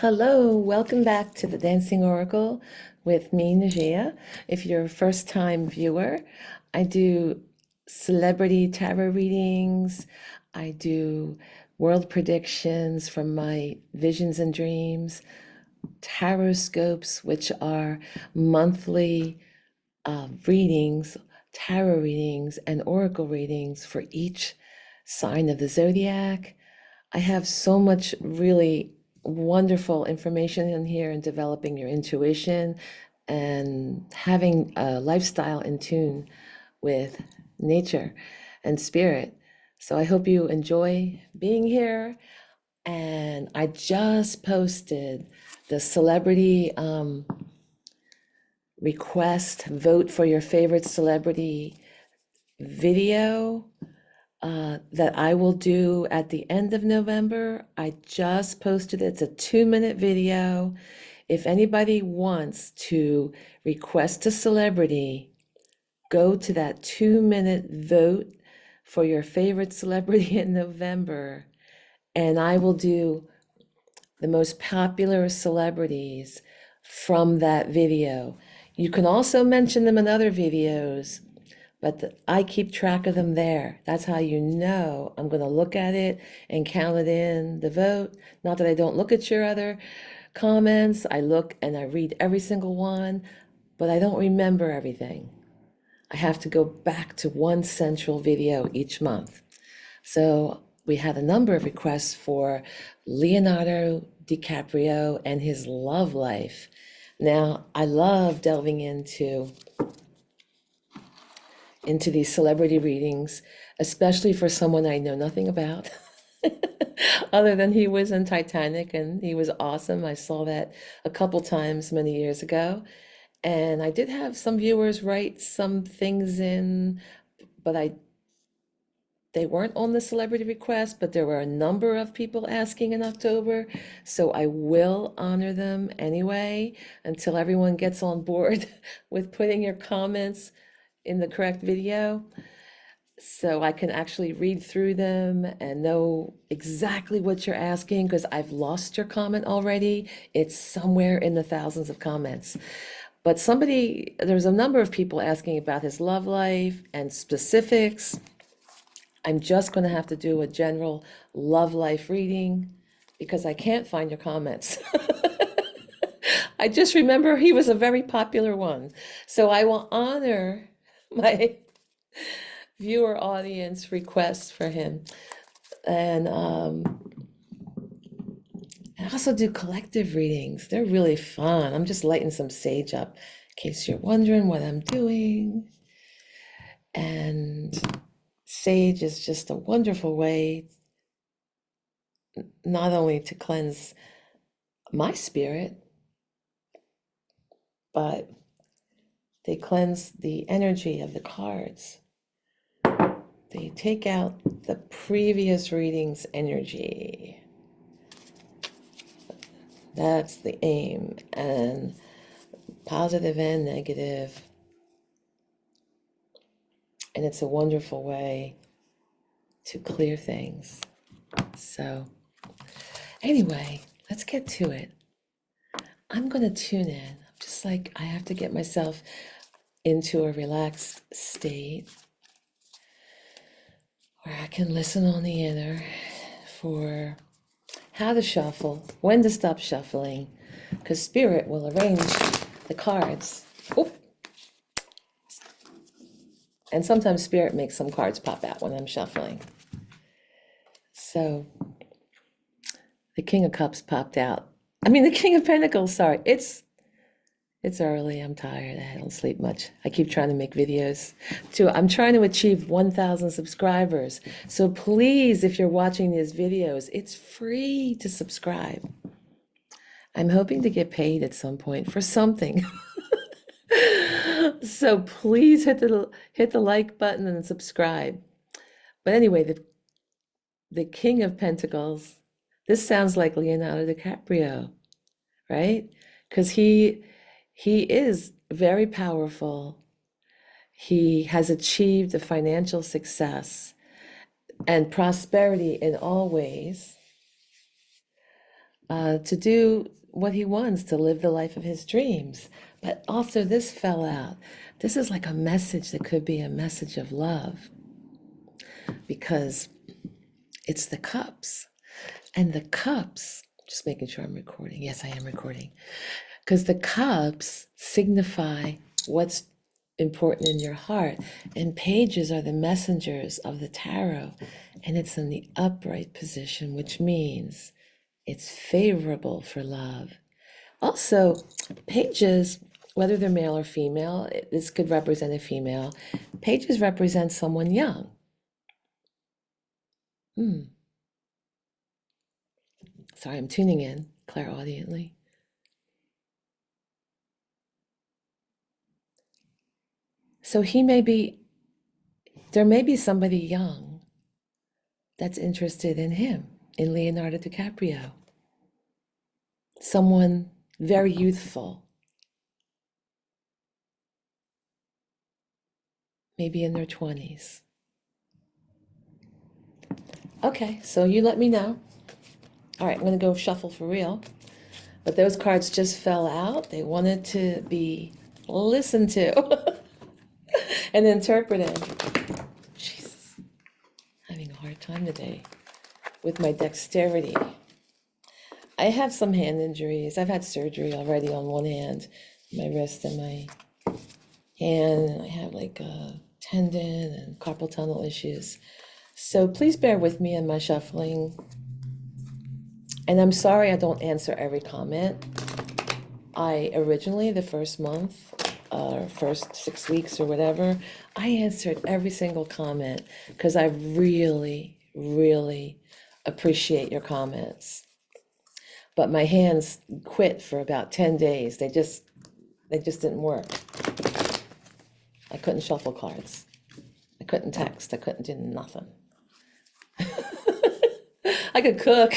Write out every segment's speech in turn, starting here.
Hello, welcome back to the Dancing Oracle with me, Najia. If you're a first-time viewer, I do celebrity tarot readings. I do world predictions from my visions and dreams, tarot scopes, which are monthly readings, tarot readings, and oracle readings for each sign of the zodiac. I have so much really wonderful information in here in developing your intuition and having a lifestyle in tune with nature and spirit. So I hope you enjoy being here. And I just posted the celebrity request vote for your favorite celebrity video that I will do at the end of November. I just posted it. It's a 2-minute video. If anybody wants to request a celebrity, go to that 2-minute vote for your favorite celebrity in November, and I will do the most popular celebrities from that video. You can also mention them in other videos, but I keep track of them there. That's how you know I'm going to look at it and count it in the vote. Not that I don't look at your other comments. I look and I read every single one, but I don't remember everything. I have to go back to one central video each month. So we had a number of requests for Leonardo DiCaprio and his love life. Now, I love delving into these celebrity readings, especially for someone I know nothing about, other than he was in Titanic and he was awesome. I saw that a couple times many years ago. And I did have some viewers write some things in, but they weren't on the celebrity request, but there were a number of people asking in October. So I will honor them anyway until everyone gets on board with putting your comments in the correct video, so I can actually read through them and know exactly what you're asking, because I've lost your comment already. It's somewhere in the thousands of comments. But there's a number of people asking about his love life and specifics. I'm just going to have to do a general love life reading because I can't find your comments. I just remember he was a very popular one. So I will honor my viewer audience requests for him. And I also do collective readings. They're really fun. I'm just lighting some sage up in case you're wondering what I'm doing. And sage is just a wonderful way not only to cleanse my spirit, but they cleanse the energy of the cards. They take out the previous reading's energy. That's the aim, and positive and negative. And it's a wonderful way to clear things. So anyway, let's get to it. I'm going to tune in. I'm just like, I have to get myself into a relaxed state where I can listen on the inner for how to shuffle, when to stop shuffling, because Spirit will arrange the cards. Oop. And sometimes Spirit makes some cards pop out when I'm shuffling. So the King of Cups popped out. I mean, the King of Pentacles, sorry. It's early. I'm tired. I don't sleep much. I keep trying to make videos too. I'm trying to achieve 1,000 subscribers. So please, if you're watching these videos, it's free to subscribe. I'm hoping to get paid at some point for something. So please hit the like button and subscribe. But anyway, the King of Pentacles, this sounds like Leonardo DiCaprio, right? Because he is very powerful. He has achieved a financial success and prosperity in all ways. to do what he wants, to live the life of his dreams. But also, this fell out. This is like a message that could be a message of love because it's the cups. And the cups, just making sure I'm recording. Yes, I am recording. Because the cups signify what's important in your heart. And pages are the messengers of the tarot. And it's in the upright position, which means it's favorable for love. Also, pages, whether they're male or female, this could represent a female. Pages represent someone young. Sorry, I'm tuning in clairaudiently. So there may be somebody young that's interested in him, in Leonardo DiCaprio. Someone very youthful, maybe in their 20s. Okay, so you let me know. All right, I'm going to go shuffle for real. But those cards just fell out. They wanted to be listened to and interpreted. Jesus, having a hard time today with my dexterity. I have some hand injuries. I've had surgery already on one hand, my wrist and my hand. And I have like a tendon and carpal tunnel issues. So please bear with me in my shuffling. And I'm sorry I don't answer every comment. I originally, the first month, or first 6 weeks or whatever, I answered every single comment because I really, really appreciate your comments. But my hands quit for about 10 days. They just didn't work. I couldn't shuffle cards. I couldn't text. I couldn't do nothing. I could cook.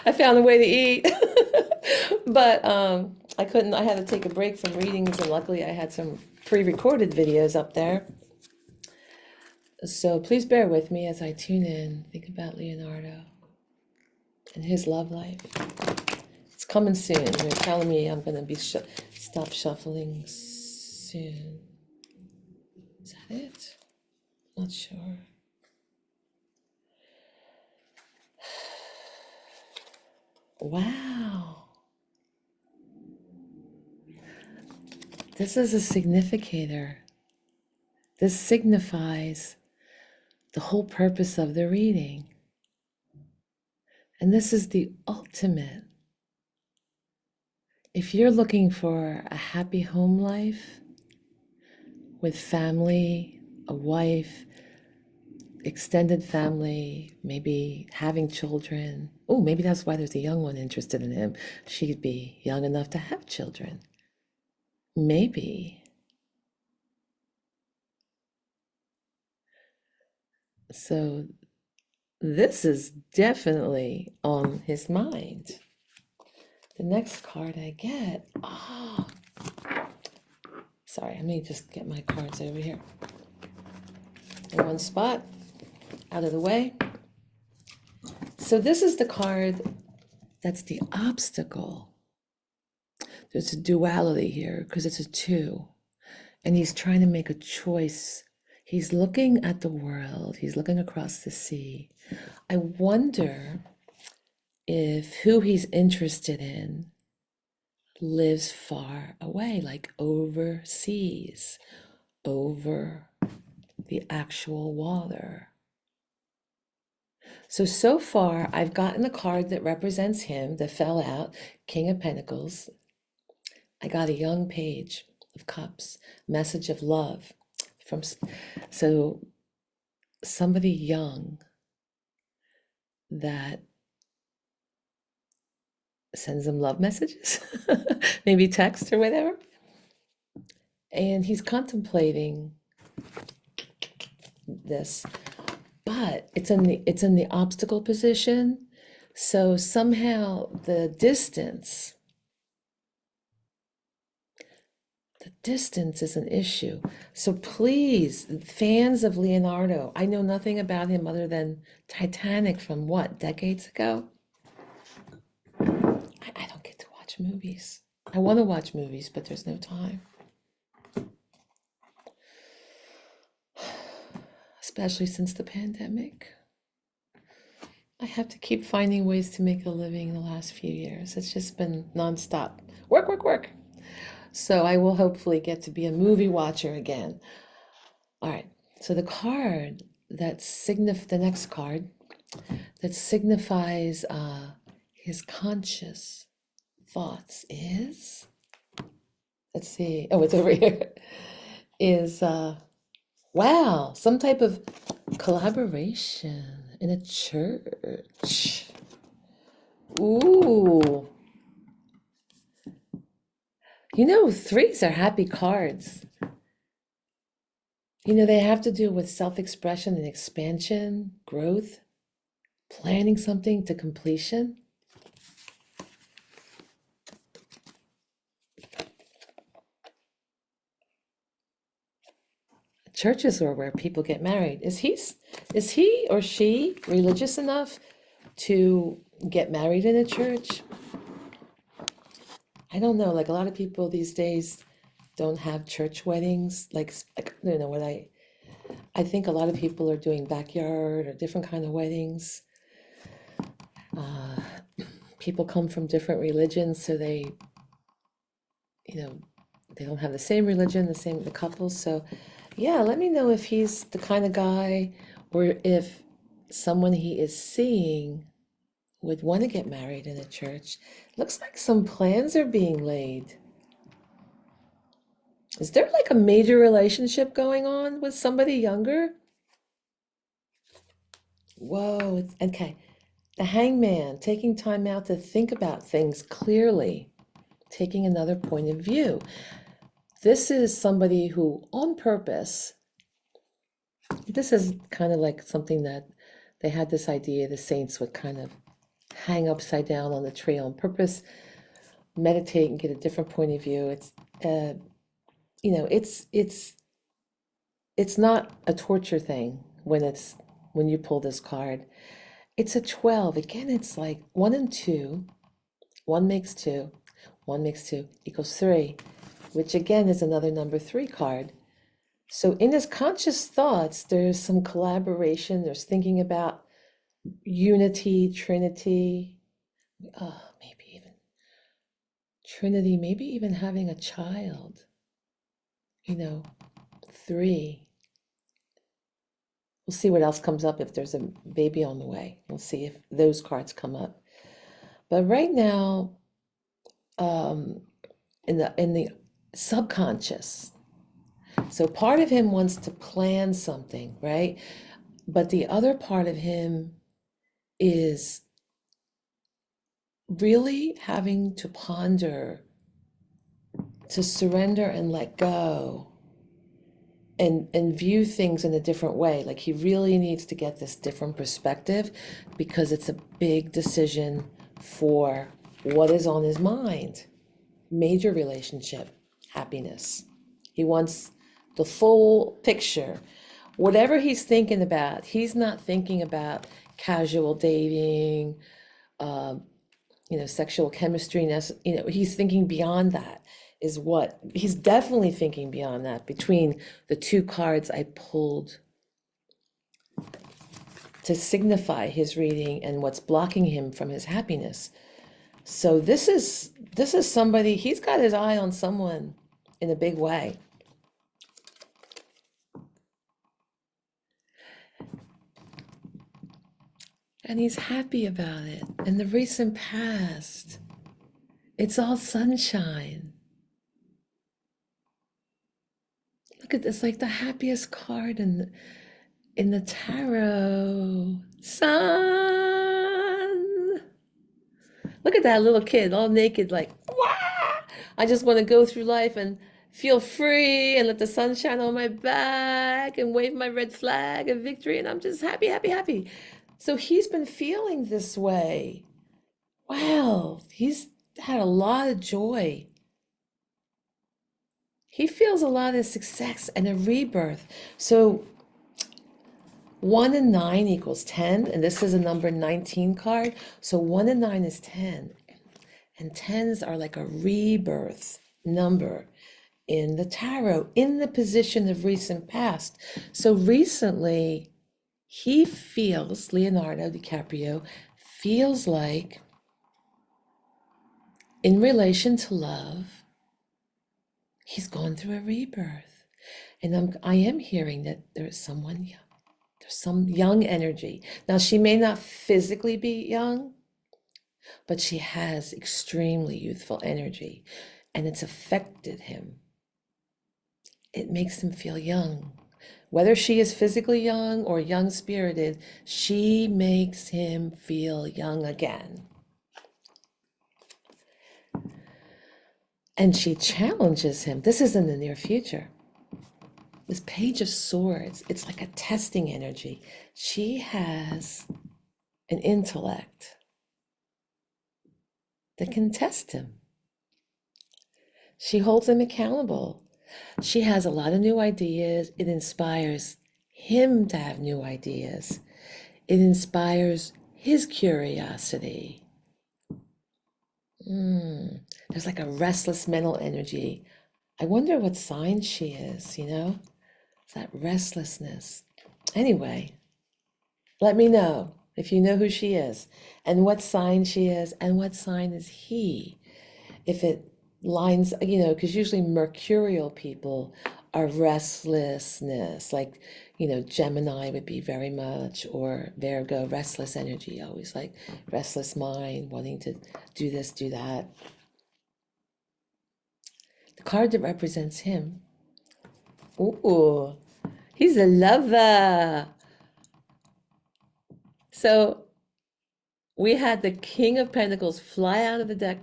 I found a way to eat. But I couldn't, I had to take a break from readings, and luckily I had some pre-recorded videos up there. So please bear with me as I tune in. Think about Leonardo and his love life. It's coming soon. They're telling me I'm going to be stop shuffling soon. Is that it? Not sure. Wow. This is a significator. This signifies the whole purpose of the reading. And this is the ultimate. If you're looking for a happy home life with family, a wife, extended family, maybe having children. Oh, maybe that's why there's a young one interested in him. She'd be young enough to have children. Maybe. So this is definitely on his mind. The next card I get, sorry, let me just get my cards over here in one spot, out of the way. So this is the card that's the obstacle. There's a duality here because it's a 2, and he's trying to make a choice. He's looking at the world. He's looking across the sea. I wonder if who he's interested in lives far away, like overseas, over the actual water. So far, I've gotten a card that represents him that fell out, King of Pentacles. I got a young page of cups, message of love from, so somebody young that sends him love messages, maybe text or whatever. And he's contemplating this, but it's in the obstacle position. So somehow the distance is an issue. So please, fans of Leonardo, I know nothing about him other than Titanic from what, decades ago? movies. I want to watch movies, but there's no time. Especially since the pandemic. I have to keep finding ways to make a living the last few years. It's just been nonstop. Work, work, work. So I will hopefully get to be a movie watcher again. All right. So the next card that signifies his conscious thoughts is, let's see. Oh, it's over here. Is wow, some type of collaboration in a church. Ooh. You know, threes are happy cards. You know, they have to do with self-expression and expansion, growth, planning something to completion. Churches are where people get married. Is he or she religious enough to get married in a church? I don't know. Like a lot of people these days don't have church weddings. Like you know what I think a lot of people are doing backyard or different kind of weddings. Uh, People come from different religions, so you know, they don't have the same religion, the couples. So, yeah, let me know if he's the kind of guy or if someone he is seeing would want to get married in a church. Looks like some plans are being laid. Is there like a major relationship going on with somebody younger? Whoa, okay. The hangman, taking time out to think about things clearly, taking another point of view. This is somebody who, on purpose, this is kind of like something that they had this idea the saints would kind of hang upside down on the tree on purpose, meditate and get a different point of view. You know, it's not a torture thing when you pull this card. It's a 12. Again, it's like 1 and 2. 1 makes 2. 1 makes 2 equals 3, which again is another number 3 card. So in his conscious thoughts, there's some collaboration. There's thinking about unity, Trinity, maybe even Trinity, maybe even having a child. You know, 3. We'll see what else comes up if there's a baby on the way. We'll see if those cards come up. But right now, um, in the subconscious, so part of him wants to plan something, right? But the other part of him is really having to ponder, to surrender and let go, and view things in a different way. Like he really needs to get this different perspective because it's a big decision for what is on his mind. Major relationship, happiness. He wants the full picture. Whatever he's thinking about, he's not thinking about casual dating, um, you know, sexual chemistry. You know, he's thinking beyond that. Is what he's definitely thinking beyond that. Between the 2 cards I pulled to signify his reading and what's blocking him from his happiness. So this is somebody, he's got his eye on someone in a big way. And he's happy about it. In the recent past, it's all sunshine. Look at this, like the happiest card in the tarot. Sun. Look at that little kid, all naked, like, wow! I just want to go through life and feel free and let the sun shine on my back and wave my red flag of victory. And I'm just happy, happy, happy. So he's been feeling this way. Wow, he's had a lot of joy. He feels a lot of success and a rebirth. So 1 and 9 equals 10, and this is a number 19 card. So 1 and 9 is 10. And tens are like a rebirth number in the tarot, in the position of recent past. So recently, Leonardo DiCaprio feels like, in relation to love, he's gone through a rebirth. And I am hearing that there's some young energy. Now, she may not physically be young, but she has extremely youthful energy, and it's affected him. It makes him feel young. Whether she is physically young or young spirited, she makes him feel young again. And she challenges him. This is in the near future. This Page of Swords, it's like a testing energy. She has an intellect that can test him. She holds him accountable. She has a lot of new ideas. It inspires him to have new ideas. It inspires his curiosity. There's like a restless mental energy. I wonder what sign she is, It's that restlessness. Anyway, let me know if you know who she is and what sign she is and what sign is he. If it lines, because usually mercurial people are restlessness, like, Gemini would be very much, or Virgo, restless energy, always like restless mind, wanting to do this, do that. The card that represents him, ooh, he's a lover. So we had the King of Pentacles fly out of the deck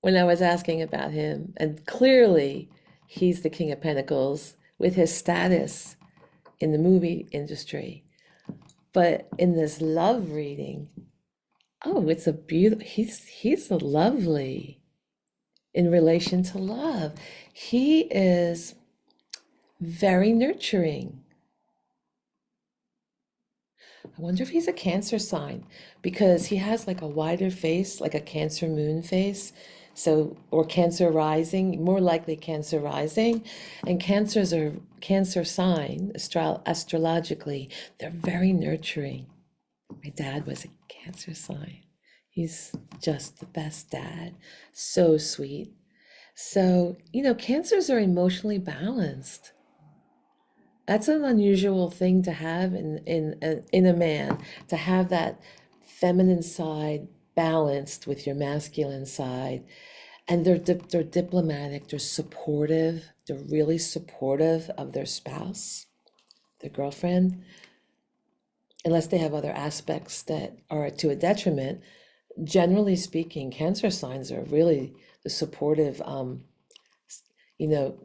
when I was asking about him, and clearly he's the King of Pentacles with his status in the movie industry. But in this love reading, oh, it's a beautiful, he's a lovely in relation to love. He is very nurturing. I wonder if he's a Cancer sign, because he has like a wider face, like a Cancer moon face. So, or Cancer rising, more likely Cancer rising. And Cancers are Cancer sign, astrologically, they're very nurturing. My dad was a Cancer sign. He's just the best dad. So sweet. So, Cancers are emotionally balanced. That's an unusual thing to have in a man, to have that feminine side balanced with your masculine side. And they're diplomatic, they're supportive, they're really supportive of their spouse, their girlfriend, unless they have other aspects that are to a detriment. Generally speaking, Cancer signs are really the supportive, you know,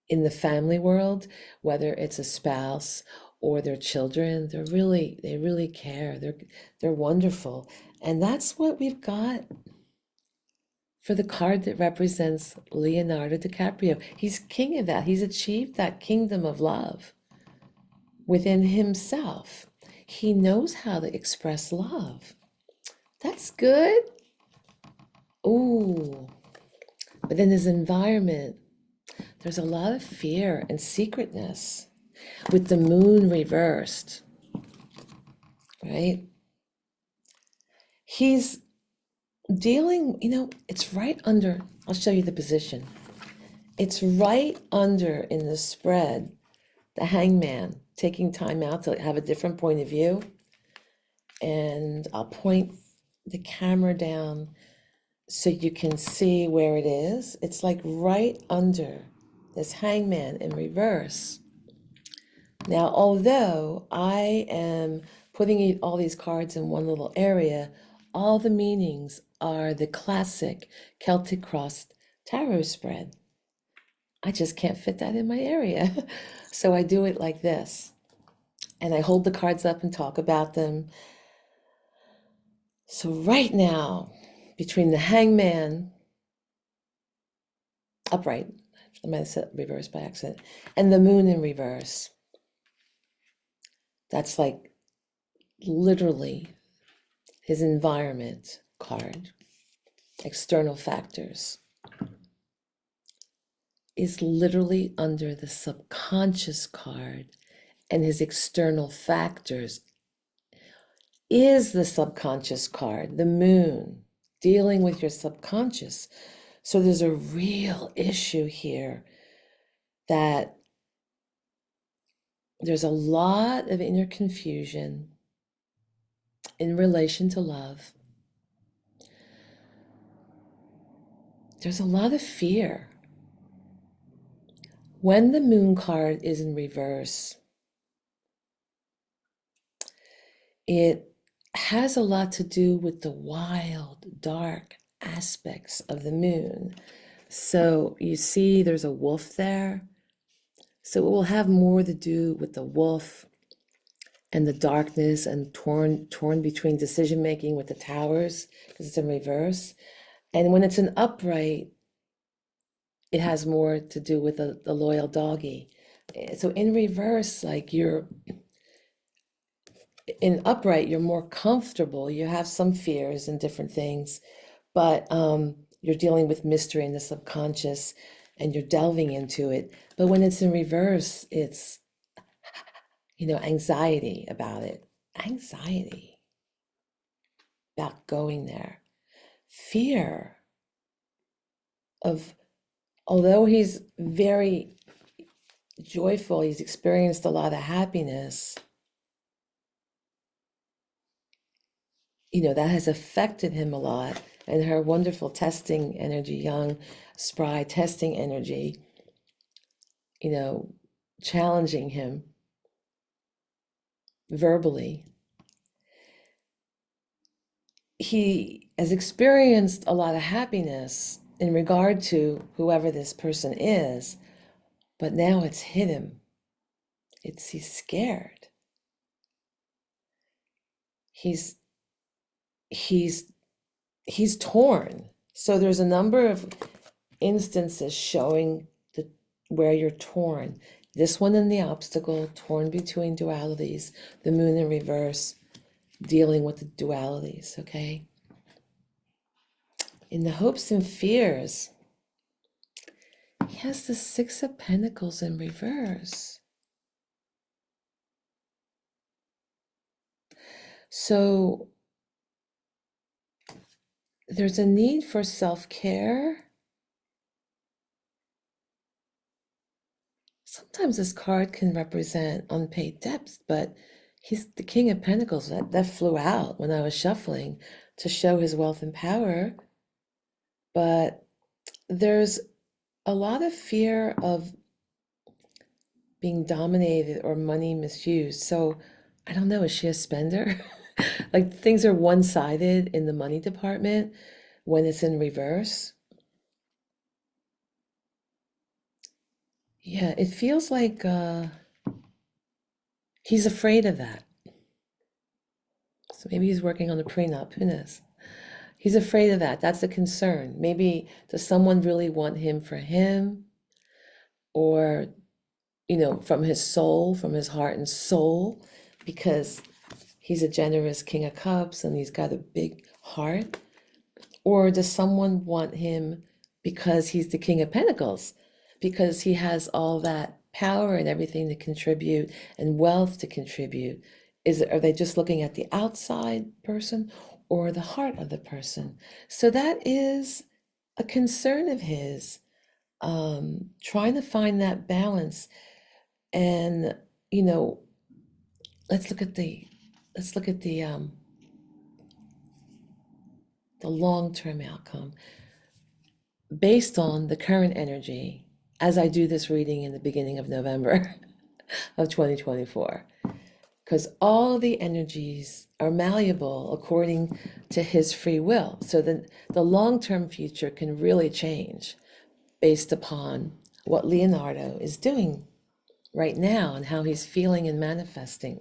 in the family world, whether it's a spouse or their children, they really care. They're wonderful. And that's what we've got for the card that represents Leonardo DiCaprio. He's king of that. He's achieved that kingdom of love within himself. He knows how to express love. That's good. Ooh, but in his environment, there's a lot of fear and secretness with the moon reversed, right? He's dealing, it's right under, I'll show you the position. It's right under in the spread, the hangman, taking time out to have a different point of view. And I'll point the camera down so you can see where it is. It's like right under this hangman in reverse. Now, although I am putting all these cards in one little area, all the meanings are the classic Celtic Cross tarot spread. I just can't fit that in my area. So I do it like this. And I hold the cards up and talk about them. So right now, between the hangman, upright, I might have said reverse by accident, and the moon in reverse, that's like literally his environment card. external factors, is literally under the subconscious card, and his external factors is the subconscious card, the moon, dealing with your subconscious. So there's a real issue here that there's a lot of inner confusion in relation to love. There's a lot of fear. When the moon card is in reverse, it has a lot to do with the wild, dark aspects of the moon. So you see there's a wolf there. So it will have more to do with the wolf and the darkness and torn between decision making with the towers because it's in reverse. And when it's an upright, it has more to do with the loyal doggy. So in reverse, like you're in upright, you're more comfortable. You have some fears and different things, but you're dealing with mystery in the subconscious and you're delving into it. But when it's in reverse, it's, anxiety about it, anxiety about going there, fear of, although he's very joyful, he's experienced a lot of happiness, that has affected him a lot. And her wonderful testing energy, young, spry testing energy, challenging him verbally. He has experienced a lot of happiness in regard to whoever this person is, but now it's hit him. He's scared. He's he's he's torn. So there's a number of instances showing where you're torn. This one in the obstacle, torn between dualities, the moon in reverse, dealing with the dualities, okay? In the hopes and fears, he has the Six of Pentacles in reverse. So there's a need for self-care. Sometimes this card can represent unpaid debts, but he's the King of Pentacles. That flew out when I was shuffling to show his wealth and power. But there's a lot of fear of being dominated or money misused. So I don't know, is she a spender? Like things are one-sided in the money department when it's in reverse. Yeah, it feels like he's afraid of that. So maybe he's working on a prenup, who knows? He's afraid of that. That's a concern. Maybe does someone really want him for him? Or, from his soul, from his heart and soul, because he's a generous King of Cups and he's got a big heart? Or does someone want him because he's the King of Pentacles, because he has all that power and everything to contribute and wealth to contribute? Are they just looking at the outside person or the heart of the person? So that is a concern of his, trying to find that balance. And let's look at the long-term outcome based on the current energy as I do this reading in the beginning of November of 2024, because all the energies are malleable according to his free will. So the long-term future can really change based upon what Leonardo is doing right now and how he's feeling and manifesting.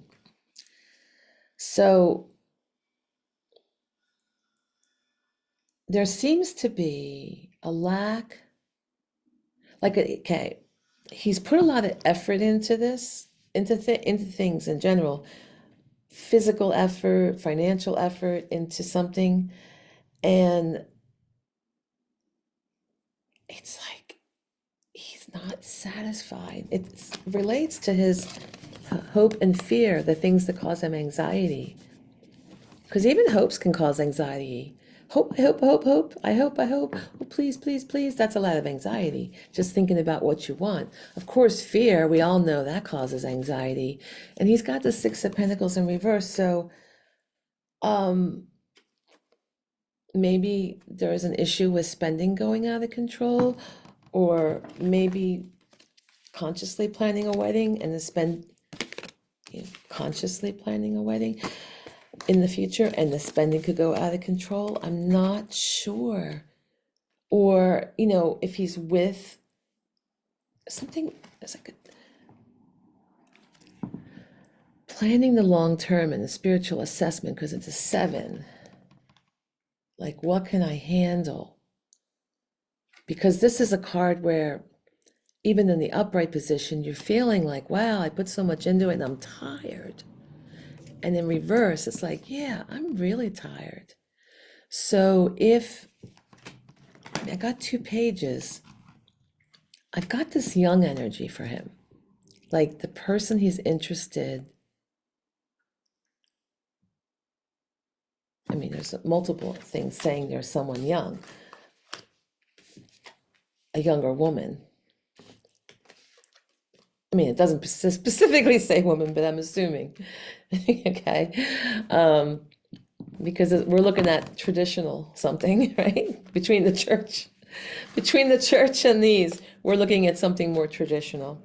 So there seems to be a lack, okay, he's put a lot of effort into this, into things in general, physical effort, financial effort into something, and it's like he's not satisfied. It relates to his hope and fear, the things that cause him anxiety. Because even hopes can cause anxiety. Hope, I hope, I hope, hope, I hope. Oh, please, please, please. That's a lot of anxiety. Just thinking about what you want. Of course, fear, we all know that causes anxiety. And he's got the Six of Pentacles in reverse. So um, maybe there is an issue with spending going out of control, or maybe consciously planning a wedding and consciously planning a wedding in the future, and the spending could go out of control. I'm not sure. Or, if he's with something, it's like planning the long term and the spiritual assessment, because it's a 7. Like, what can I handle? Because this is a card where even in the upright position, you're feeling like, wow, I put so much into it and I'm tired. And in reverse, it's like, yeah, I'm really tired. So I got 2 pages, I've got this young energy for him. Like the person he's interested. I mean, there's multiple things saying there's someone young, a younger woman. I mean, it doesn't specifically say woman, but I'm assuming. Okay. Because we're looking at traditional something, right? Between the church and these, we're looking at something more traditional.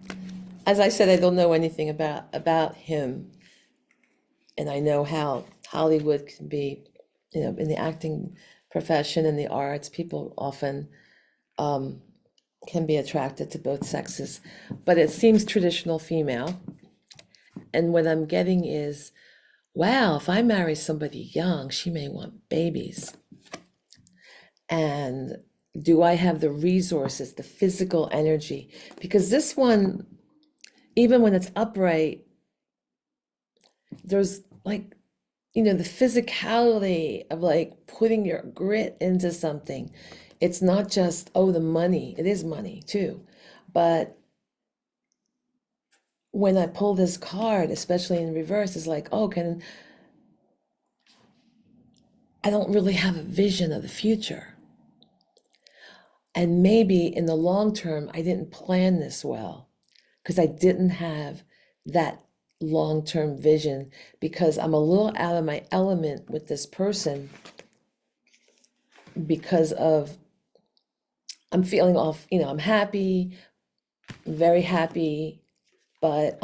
As I said, I don't know anything about him, and I know how Hollywood can be, in the acting profession and the arts, people often can be attracted to both sexes, but it seems traditional female. And what I'm getting is, wow, if I marry somebody young, she may want babies. And do I have the resources, the physical energy? Because this one, even when it's upright, there's like, the physicality of like putting your grit into something. It's not just, oh, the money. It is money too. But when I pull this card, especially in reverse, it's like, oh, I don't really have a vision of the future. And maybe in the long term, I didn't plan this well because I didn't have that long-term vision, because I'm a little out of my element with this person because of, I'm feeling off, I'm happy, very happy, but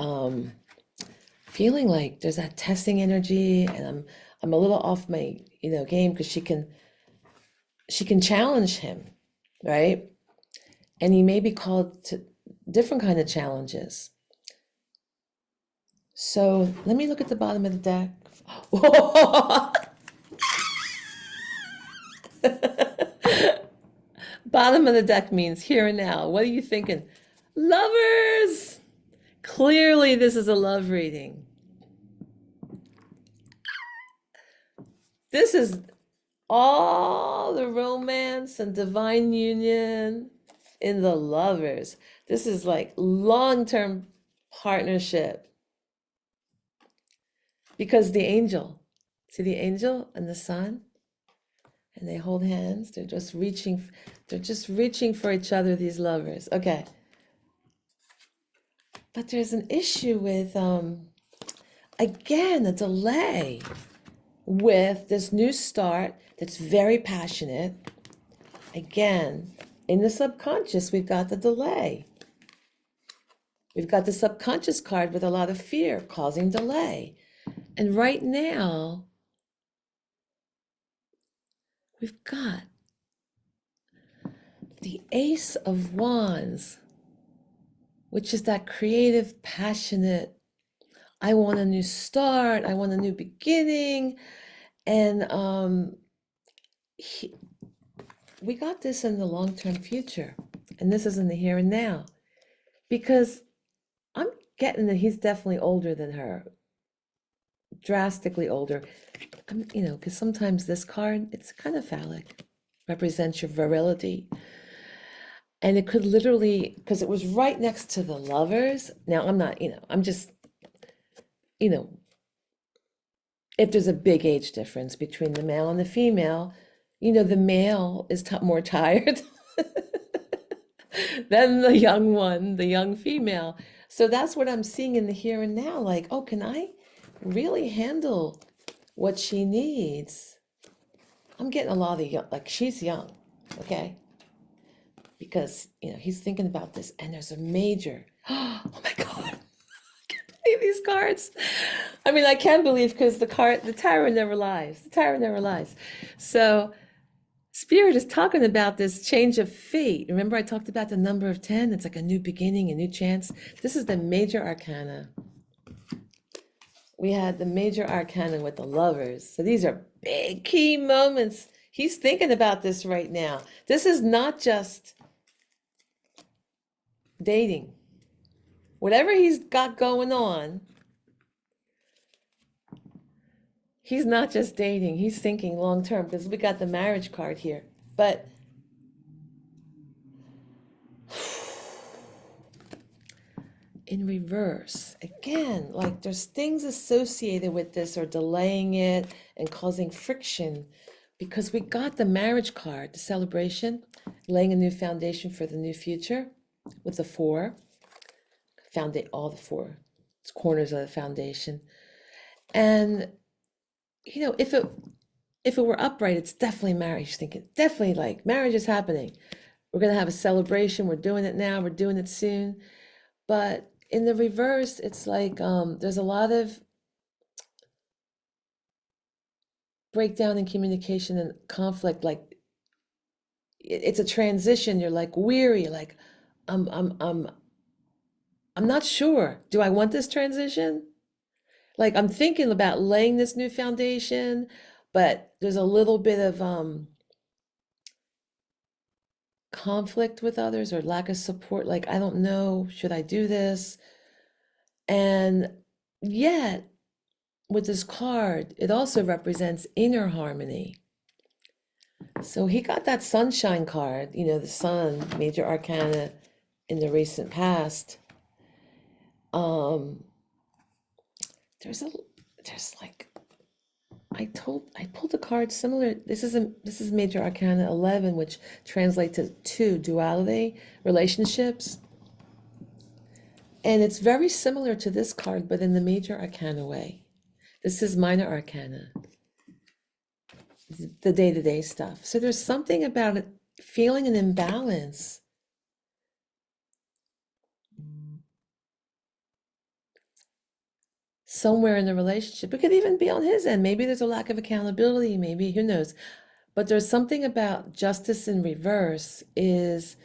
feeling like there's that testing energy, and I'm a little off my, game, because she can challenge him, right? And he may be called to different kind of challenges. So let me look at the bottom of the deck. Bottom of the deck means here and now. What are you thinking? Lovers! Clearly, this is a love reading. This is all the romance and divine union in the lovers. This is like long-term partnership. Because the angel, see the angel and the sun, and they hold hands. They're just reaching for each other, these lovers. Okay. But there's an issue with, again, a delay with this new start that's very passionate. Again, in the subconscious, we've got the delay. We've got the subconscious card with a lot of fear causing delay. And right now, we've got the Ace of Wands, which is that creative, passionate, I want a new start, I want a new beginning. And we got this in the long-term future, and this is in the here and now, because I'm getting that he's definitely older than her, drastically older. Because sometimes this card, it's kind of phallic, represents your virility. And it could literally, because it was right next to the lovers. Now, I'm not, I'm just, you know, if there's a big age difference between the male and the female, the male is more tired than the young one, the young female. So that's what I'm seeing in the here and now. Like, oh, can I really handle what she needs? I'm getting a lot of young, like she's young, okay? Because, he's thinking about this and there's a major, oh my God, believe these cards. I mean, I can believe because the Tower never lies. The Tower never lies. So Spirit is talking about this change of fate. Remember, I talked about the number of 10? It's like a new beginning, a new chance. This is the major arcana. We had the major arcana with the lovers. So these are big key moments. He's thinking about this right now. This is not just dating. Whatever he's got going on, he's not just dating, he's thinking long term because we got the marriage card here. But in reverse, again, like there's things associated with this or delaying it and causing friction because we got the marriage card, the celebration, laying a new foundation for the new future with the four, found it all the four corners of the foundation. And if it were upright, it's definitely marriage. He's thinking, definitely like marriage is happening. We're gonna have a celebration. We're doing it now. We're doing it soon. But in the reverse, it's like there's a lot of breakdown in communication and conflict. Like it's a transition. You're like weary. Like I'm I'm I'm I'm not sure. Do I want this transition? Like I'm thinking about laying this new foundation, but there's a little bit of conflict with others or lack of support. Like I don't know, should I do this? And yet, with this card, it also represents inner harmony. So he got that sunshine card, the sun, major arcana in the recent past. Um, there's a there's like I pulled a card similar. This is major arcana 11, which translates to two, duality, relationships. And it's very similar to this card, but in the major arcana way. This is minor arcana, the day-to-day stuff. So there's something about it, feeling an imbalance. Somewhere in the relationship. It could even be on his end. Maybe there's a lack of accountability, maybe, who knows. But there's something about justice in reverse is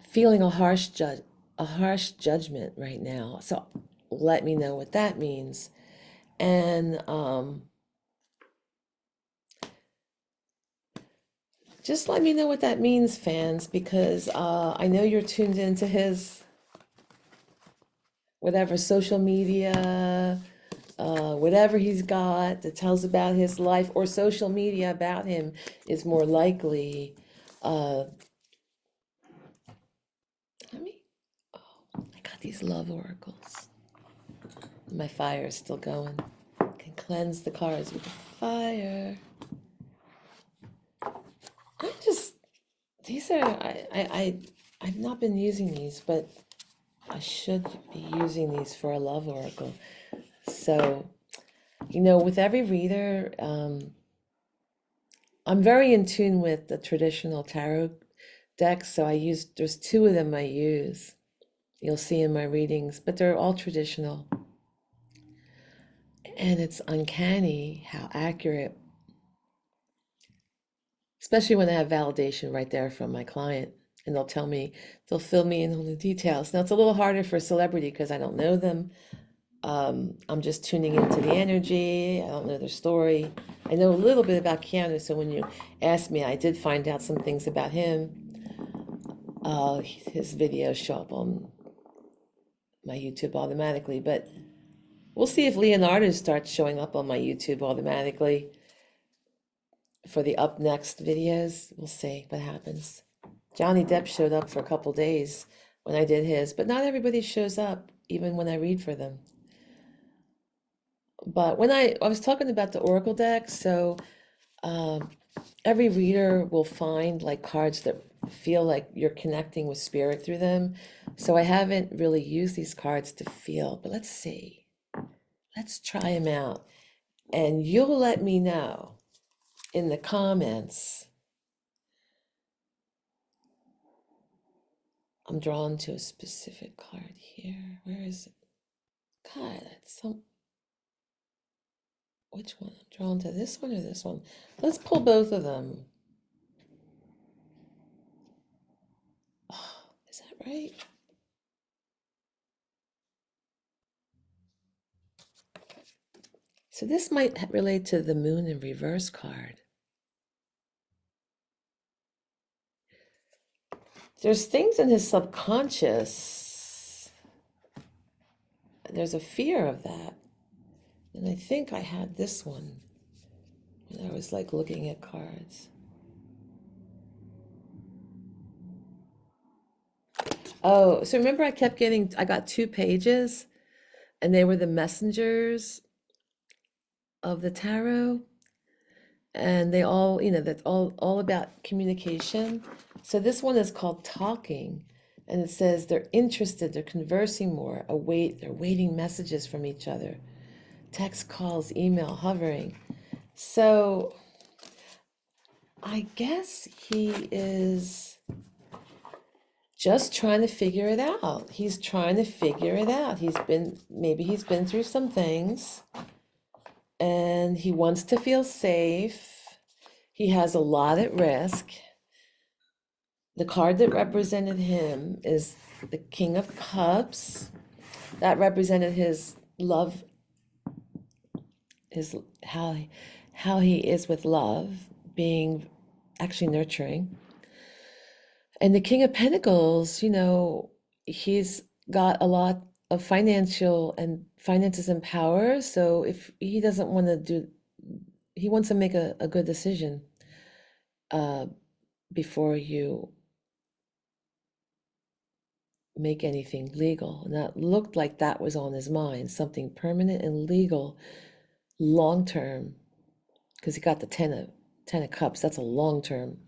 feeling a harsh judgment right now. So let me know what that means. And just let me know what that means, fans, because I know you're tuned into his whatever social media, whatever he's got that tells about his life, or social media about him is more likely. Let me, oh, I got these love oracles. My fire is still going. Can cleanse the cards with the fire. I just, these are, I've not been using these, but I should be using these for a love oracle. So, with every reader, I'm very in tune with the traditional tarot decks. So there's two of them I use. You'll see in my readings, but they're all traditional. And it's uncanny how accurate, especially when I have validation right there from my client. And they'll fill me in on the details. Now it's a little harder for a celebrity because I don't know them. I'm just tuning into the energy. I don't know their story. I know a little bit about Keanu, so when you asked me, I did find out some things about him. His videos show up on my YouTube automatically, but we'll see if Leonardo starts showing up on my YouTube automatically. for the up next videos. We'll see what happens. Johnny Depp showed up for a couple days when I did his, but not everybody shows up even when I read for them. But when I was talking about the Oracle deck, so um, every reader will find like cards that feel like you're connecting with spirit through them. So I haven't really used these cards to feel, but let's see. Let's try them out. And you'll let me know in the comments. I'm drawn to a specific card here. Where is it? God, that's some. Which one? I'm drawn to this one or this one? Let's pull both of them. Oh, is that right? So this might relate to the moon in reverse card. There's things in his subconscious. There's a fear of that. And I think I had this one when I was like looking at cards. Oh, so remember I got 2 pages and they were the messengers of the tarot. And they all, that's all about communication. So this one is called Talking, and it says they're interested, they're conversing more, they're waiting messages from each other. Text, calls, email, hovering. So I guess he is just trying to figure it out. He's trying to figure it out. Maybe he's been through some things and he wants to feel safe. He has a lot at risk. The card that represented him is the King of Cups. That represented his love, his how he is with love, being actually nurturing. And the King of Pentacles, he's got a lot of finances and power. So if he doesn't want to he wants to make a good decision before you make anything legal. And that looked like that was on his mind, something permanent and legal, long term, because he got the ten of Cups. That's a long term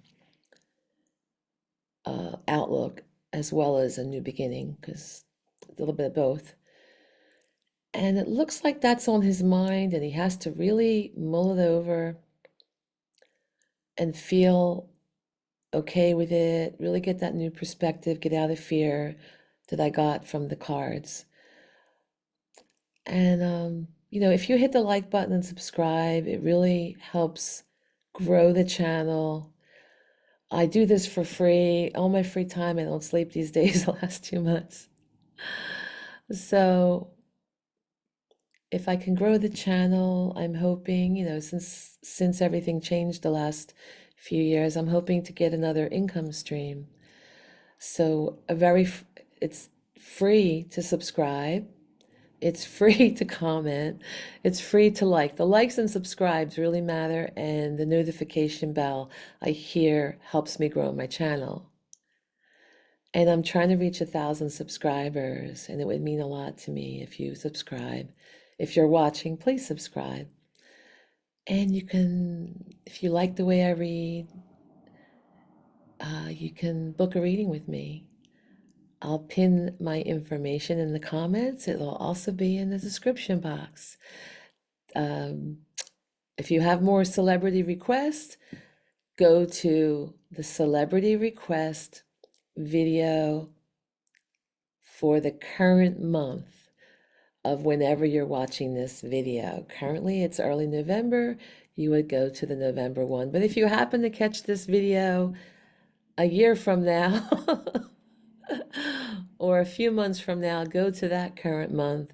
outlook, as well as a new beginning, because a little bit of both. And it looks like that's on his mind, and he has to really mull it over and feel okay with it, really get that new perspective, get out of fear that I got from the cards. And if you hit the like button and subscribe, it really helps grow the channel. I do this for free, all my free time. I don't sleep these days, the last 2 months. So if I can grow the channel, I'm hoping, since everything changed the last few years, I'm hoping to get another income stream. So it's free to subscribe. It's free to comment. It's free to like. The likes and subscribes really matter, and the notification bell I hear helps me grow my channel. And I'm trying to reach 1,000 subscribers, and it would mean a lot to me if you subscribe. If you're watching, please subscribe. And if you like the way I read, you can book a reading with me. I'll pin my information in the comments. It'll also be in the description box. If you have more celebrity requests, go to the celebrity request video for the current month of whenever you're watching this video. Currently, it's early November. You would go to the November one. But if you happen to catch this video a year from now, or a few months from now, go to that current month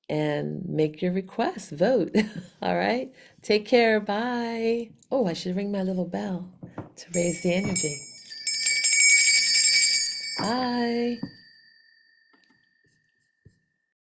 and make your request, vote. All right, take care, bye. Oh, I should ring my little bell to raise the energy. Bye.